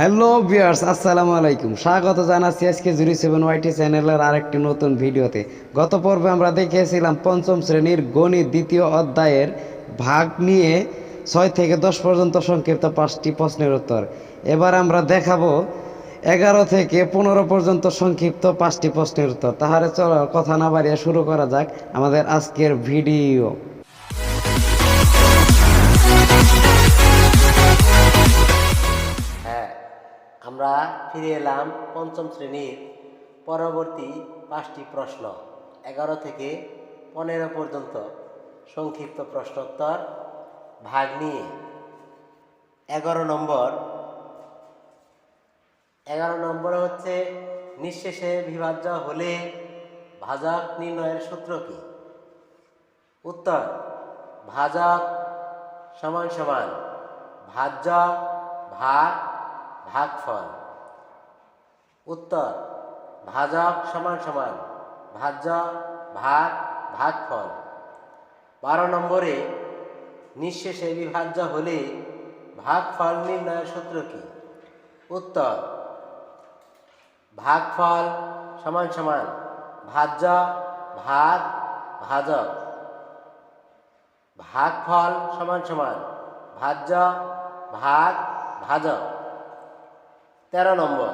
Hello viewers, আসসালামু আলাইকুম। স্বাগত জানাচ্ছি আজকে 07YT চ্যানেলের আরেকটি নতুন ভিডিওতে। গত পর্বে আমরা দেখিয়েছিলাম পঞ্চম শ্রেণীর গণিত দ্বিতীয় অধ্যায়ের ভাগ নিয়ে 6 থেকে 10 পর্যন্ত সংক্ষিপ্ত 5টি প্রশ্নের উত্তর। এবার আমরা দেখাবো 11 থেকে 15 পর্যন্ত সংক্ষিপ্ত 5টি প্রশ্নের উত্তর। তাহলে চলো কথা না বাড়িয়ে শুরু করা যাক আমাদের আজকের ভিডিও। আমরা ফিরে এলাম পঞ্চম শ্রেণীর পরবর্তী 5টি প্রশ্ন 11 থেকে 15 পর্যন্ত সংক্ষিপ্ত প্রশ্নোত্তর ভাগ নিয়ে। 11 নম্বর হচ্ছে নিঃশেষে বিভাজ্য হলে ভাজক নির্ণয়ের সূত্র কি? উত্তর: ভাজক সমান সমান ভাজ্য ভাগ ভাগফল। উত্তর: ভাজক সমান সমান ভাজ্য ভাগ ভাগফল। 12 নম্বরে নিঃশেষে বিভাজ্য হলে ভাগফল নির্ণয়ের সূত্র কি? উত্তর: ভাগফল সমান সমান ভাজ্য ভাগ ভাজক। ভাগফল সমান সমান ভাজ্য ভাগ ভাজক। 13 নম্বর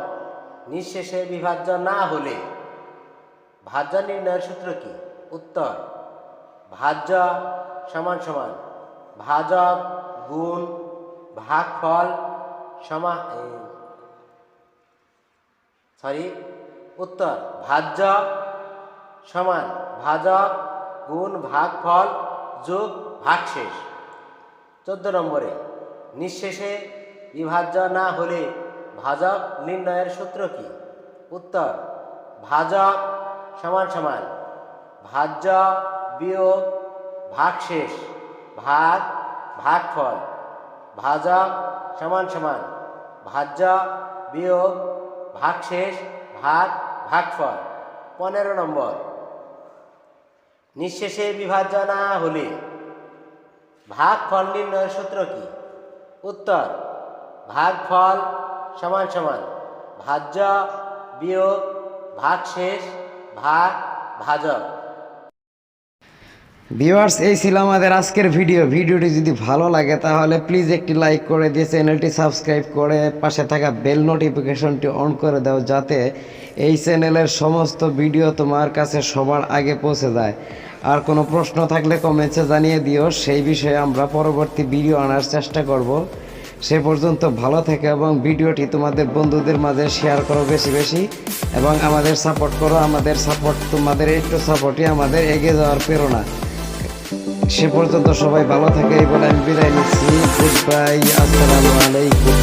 নিঃশেষে বিভাজ্য না হলে ভাজ্য নির্ণয়ের সূত্র কি? উত্তর: ভাজ্য সমান সমান ভাজক গুণ ভাগফল উত্তর: ভাজ্য সমান ভাজক গুণ ভাগফল যোগ ভাগশেষ। 14 নম্বরে নিঃশেষে বিভাজ্য না হলে ভাজক নির্ণয়ের সূত্র কি? উত্তর: ভাজক সমান সমান ভাজ্য বিয়োগ ভাগশেষ ভাগ ভাগফল। ভাজক সমান সমান ভাজ্য বিয়োগ ভাগশেষ ভাগ ভাগফল। 15 নম্বর নিঃশেষে বিভাজ্য না হলে ভাগফল নির্ণয়ের সূত্র কি? উত্তর: ভাগফল সমান সমান ভাজ্য বিয়োগ ভাগশেষ ভাগ ভাজক। ভিউয়ার্স, এই ছিল আমাদের আজকের ভিডিওটি যদি ভালো লাগে তাহলে প্লিজ একটি লাইক করে দিয়ে চ্যানেলটি সাবস্ক্রাইব করে পাশে থাকা বেল নোটিফিকেশনটি অন করে দাও, যাতে এই চ্যানেলের সমস্ত ভিডিও তোমার কাছে সবার আগে পৌঁছে যায়। আর কোনো প্রশ্ন থাকলে কমেন্টসে জানিয়ে দিও, সেই বিষয়ে আমরা পরবর্তী ভিডিও আনার চেষ্টা করব। সে পর্যন্ত ভালো থেকে এবং ভিডিওটি তোমাদের বন্ধুদের মাঝে শেয়ার করো বেশি বেশি, এবং আমাদের সাপোর্ট করো। তোমাদের একটু সাপোর্টই আমাদের এগিয়ে যাওয়ার প্রেরণা। সে পর্যন্ত সবাই ভালো থাকে এই বলে আমি বিদায় নিচ্ছি। গুড বাই, আসসালামু আলাইকুম।